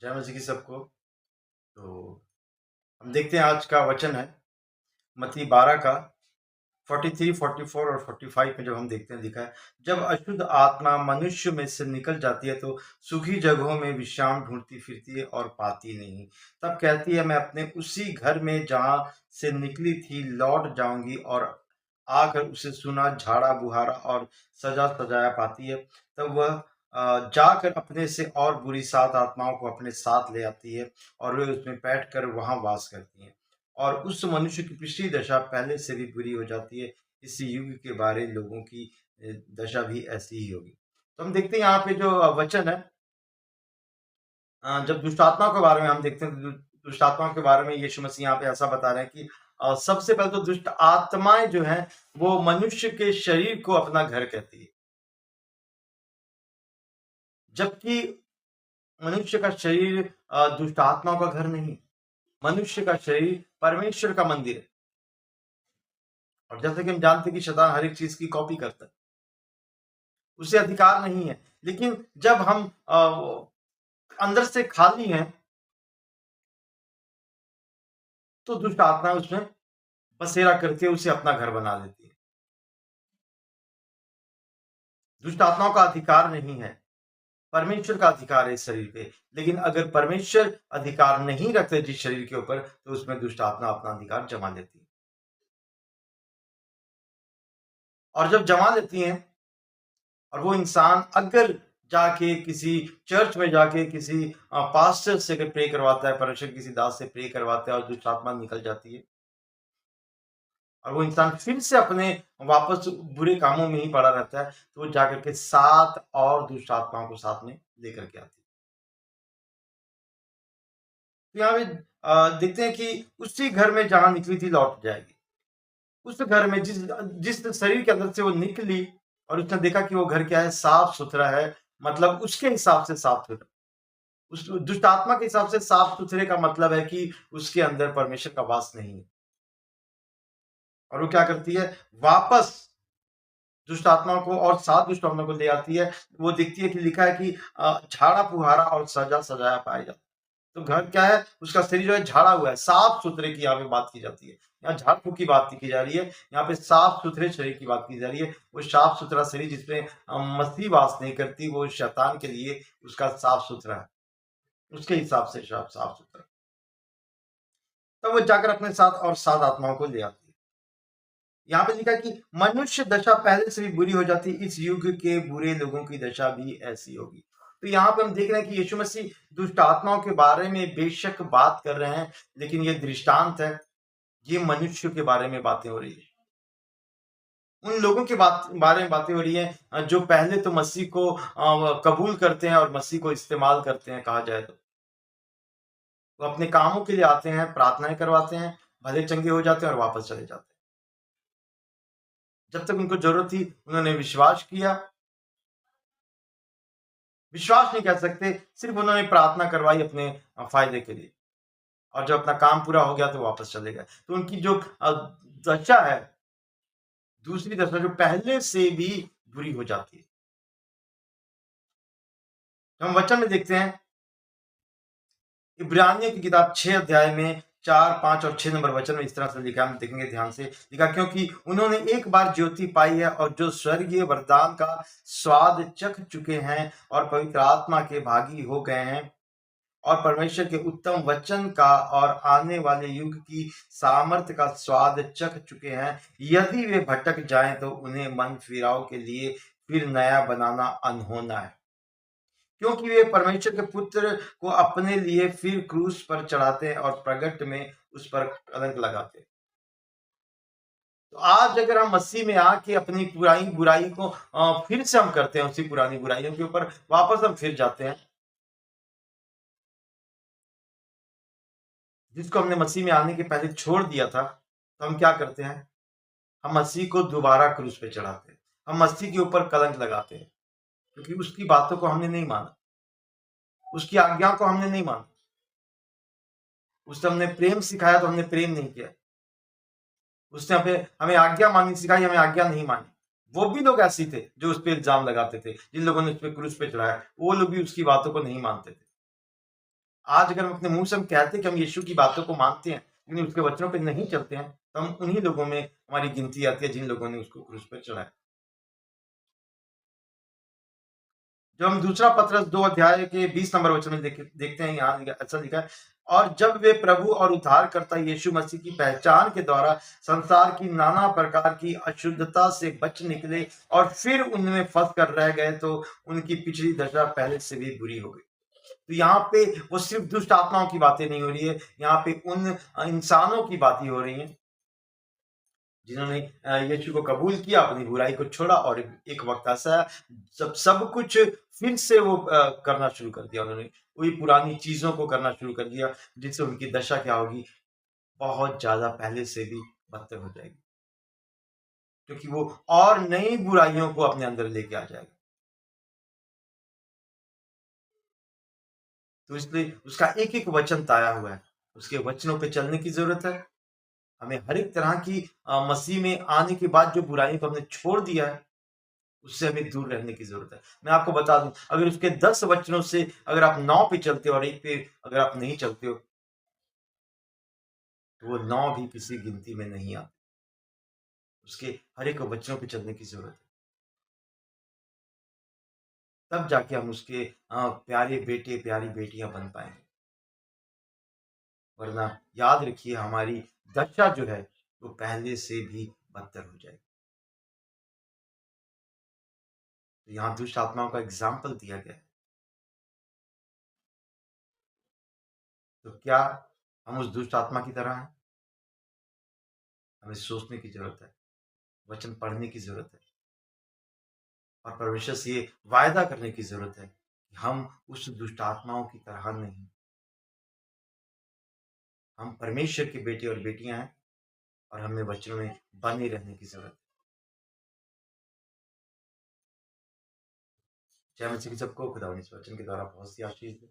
जय मसीह की सबको। तो हम देखते हैं आज का वचन है मत्ती 12 का 43, 44 और 45 में जब हम देखते हैं लिखा है, जब अशुद्ध आत्मा मनुष्य में से निकल जाती है तो सूखी जगहों में विश्राम ढूंढती फिरती है और पाती नहीं। तब कहती है, मैं अपने उसी घर में जहां से निकली थी लौट जाऊंगी, और आकर उसे सुना झाड़ा बुहारा और सजा सजाया पाती है। तब वह जाकर अपने से और बुरी 7 आत्माओं को अपने साथ ले आती है, और वे उसमें बैठकर वहां वास करती हैं। और उस मनुष्य की पिछली दशा पहले से भी बुरी हो जाती है। इस युग के बारे लोगों की दशा भी ऐसी ही होगी। तो हम देखते हैं यहाँ पे जो वचन है, जब दुष्ट आत्मा के बारे में हम देखते हैं, दुष्ट आत्मा के बारे में यीशु मसीह यहाँ पे ऐसा बता रहे हैं कि सबसे पहले तो दुष्ट आत्माएं जो हैं वो मनुष्य के शरीर को अपना घर कहती है, जबकि मनुष्य का शरीर दुष्ट आत्माओं का घर नहीं। मनुष्य का शरीर परमेश्वर का मंदिर है। और जैसे कि हम जानते हैं कि शैतान हर एक चीज की कॉपी करता है, उसे अधिकार नहीं है। लेकिन जब हम अंदर से खाली हैं तो दुष्ट आत्मा उसमें बसेरा करके उसे अपना घर बना लेती है। दुष्ट आत्माओं का अधिकार नहीं है, परमेश्वर का अधिकार है इस शरीर पे। लेकिन अगर परमेश्वर अधिकार नहीं रखते जिस शरीर के ऊपर, तो उसमें दुष्ट आत्मा अपना अधिकार जमा लेती है। और जब जमा लेती हैं, और वो इंसान अगर जाके किसी चर्च में जाके किसी पास्टर से अगर प्रे करवाता है, परमेश्वर किसी दास से प्रे करवाता है, और दुष्ट आत्मा निकल जाती है, और वो इंसान फिर से अपने वापस बुरे कामों में ही पड़ा रहता है, तो वो जाकर के 7 और दुष्ट आत्माओं को साथ में लेकर के आती है। तो यहाँ पे देखते हैं कि उसी घर में जहां निकली थी लौट जाएगी। उस घर में जिस जिस शरीर के अंदर से वो निकली, और उसने देखा कि वो घर क्या है, साफ सुथरा है। मतलब उसके हिसाब से साफ सुथरा, उस दुष्ट आत्मा के हिसाब से साफ सुथरे का मतलब है कि उसके अंदर परमेश्वर का वास नहीं है। और वो क्या करती है, वापस दुष्ट आत्माओं को और 7 दुष्ट आत्माओं को ले आती है। वो देखती है कि लिखा है कि झाड़ा फुहारा और सजा सजाया पाया जाता है। तो घर क्या है, उसका शरीर जो है झाड़ा हुआ है, साफ सुथरे की यहाँ पे बात की जाती है। यहाँ झाड़ फूक की बात नहीं की जा रही है, यहाँ पे साफ सुथरे शरीर की बात की जा रही है। वो साफ सुथरा शरीर जिसमें मसीह वास नहीं करती, वो शैतान के लिए उसका साफ सुथरा है, उसके हिसाब से साफ साफ सुथरा। तब वो जाकर अपने साथ और 7 आत्माओं को ले आती है। यहाँ पे लिखा है कि मनुष्य दशा पहले से भी बुरी हो जाती है, इस युग के बुरे लोगों की दशा भी ऐसी होगी। तो यहाँ पे हम देख रहे हैं कि यीशु मसीह दुष्ट आत्माओं के बारे में बेशक बात कर रहे हैं, लेकिन ये दृष्टांत है, ये मनुष्य के बारे में बातें हो रही है। उन लोगों के बारे में बातें हो रही है जो पहले तो मसीह को कबूल करते हैं और मसीह को इस्तेमाल करते हैं, कहा जाए तो वो अपने कामों के लिए आते हैं, प्रार्थनाएं करवाते हैं, भले चंगे हो जाते हैं और वापस चले जाते हैं। जब तक उनको जरूरत थी उन्होंने विश्वास किया, विश्वास नहीं कह सकते, सिर्फ उन्होंने प्रार्थना करवाई अपने फायदे के लिए, और जब अपना काम पूरा हो गया तो वापस चले गए। तो उनकी जो दशा है, दूसरी दशा जो पहले से भी बुरी हो जाती है। हम वचन में देखते हैं, इब्रानियों की किताब 6 अध्याय में 4, 5 और 6 नंबर वचन में इस तरह से लिखा, हम देखेंगे ध्यान से। लिखा, क्योंकि उन्होंने एक बार ज्योति पाई है और जो स्वर्गीय वरदान का स्वाद चख चुके हैं और पवित्र आत्मा के भागी हो गए हैं, और परमेश्वर के उत्तम वचन का और आने वाले युग की सामर्थ्य का स्वाद चख चुके हैं, यदि वे भटक जाएं तो उन्हें मन फिराव के लिए फिर नया बनाना अनहोना है, क्योंकि वे परमेश्वर के पुत्र को अपने लिए फिर क्रूस पर चढ़ाते हैं और प्रगट में उस पर कलंक लगाते हैं। तो आज अगर हम मसीह में आके अपनी पुरानी बुराई को फिर से हम करते हैं, उसी पुरानी बुराइयों के ऊपर वापस हम फिर जाते हैं, जिसको हमने मसीह में आने के पहले छोड़ दिया था, तो हम क्या करते हैं, हम मसीह को दोबारा क्रूस पे चढ़ाते हैं, हम मसीह के ऊपर कलंक लगाते हैं, क्योंकि उसकी बातों को हमने नहीं माना, उसकी आज्ञाओं को हमने नहीं माना। उसने हमने प्रेम सिखाया तो हमने प्रेम नहीं किया। उसने हमें हमें आज्ञा माननी सिखाई, हमें आज्ञा नहीं मानी। वो भी लोग ऐसे थे जो उस पर इल्जाम लगाते थे, जिन लोगों ने उस पर क्रूस पे चढ़ाया, वो लोग भी उसकी बातों को नहीं मानते थे। आज अगर हम अपने मुँह से हम कहते हैं कि हम यीशु की बातों को मानते हैं, लेकिन उसके वचनों पे नहीं चलते हैं, तो हम उन्हीं लोगों में हमारी गिनती आती है जिन लोगों ने उसको क्रूस पे चढ़ाया। जब हम दूसरा पतरस 2 अध्याय के 20 नंबर वचन में देखते हैं, यहाँ ऐसा लिखा है, और जब वे प्रभु और उद्धारकर्ता यीशु मसीह की पहचान के द्वारा संसार की नाना प्रकार की अशुद्धता से बच निकले और फिर उनमें फंस कर रह गए, तो उनकी पिछली दशा पहले से भी बुरी हो गई। तो यहाँ पे वो सिर्फ दुष्ट आत्माओं की बातें नहीं हो रही है, यहाँ पे उन इंसानों की बातें हो रही हैं जिन्होंने यीशु को कबूल किया, अपनी बुराई को छोड़ा, और एक वक्त ऐसा है जब सब कुछ फिर से वो करना शुरू कर दिया। उन्होंने वही पुरानी चीजों को करना शुरू कर दिया, जिससे उनकी दशा क्या होगी, बहुत ज्यादा पहले से भी बदतर हो जाएगी, क्योंकि वो और नई बुराइयों को अपने अंदर लेके आ जाएगा। तो इसलिए उसका एक एक वचन ताया हुआ है, उसके वचनों पे चलने की जरूरत है। हमें हर एक तरह की मसीह में आने के बाद जो बुराइयों को हमने छोड़ दिया है, उससे हमें दूर रहने की जरूरत है। मैं आपको बता दूं, अगर उसके 10 वचनों से अगर आप 9 पे चलते हो और 1 पे अगर आप नहीं चलते हो, तो वो 9 भी किसी गिनती में नहीं आते। उसके हर एक वचनों पे चलने की जरूरत है। तब जाके हम उसके प्यारे बेटे, प्यारी बेटियां बन पाएंगे। वरना याद रखिए, हमारी दशा जो है वो पहले से भी बदतर हो जाएगी। तो यहाँ दुष्ट आत्माओं का एग्जाम्पल दिया गया है। तो क्या हम उस दुष्ट आत्मा की तरह हैं? हमें सोचने की जरूरत है, वचन पढ़ने की जरूरत है, और परमेश्वर से ये वायदा करने की जरूरत है कि हम उस दुष्ट आत्माओं की तरह नहीं, हम परमेश्वर के बेटे और बेटियां हैं, और हमें वचनों में बने रहने की जरूरत है। जय मसीह की सबको, खुदा इस वचन के द्वारा बहुत सी आशीष दे।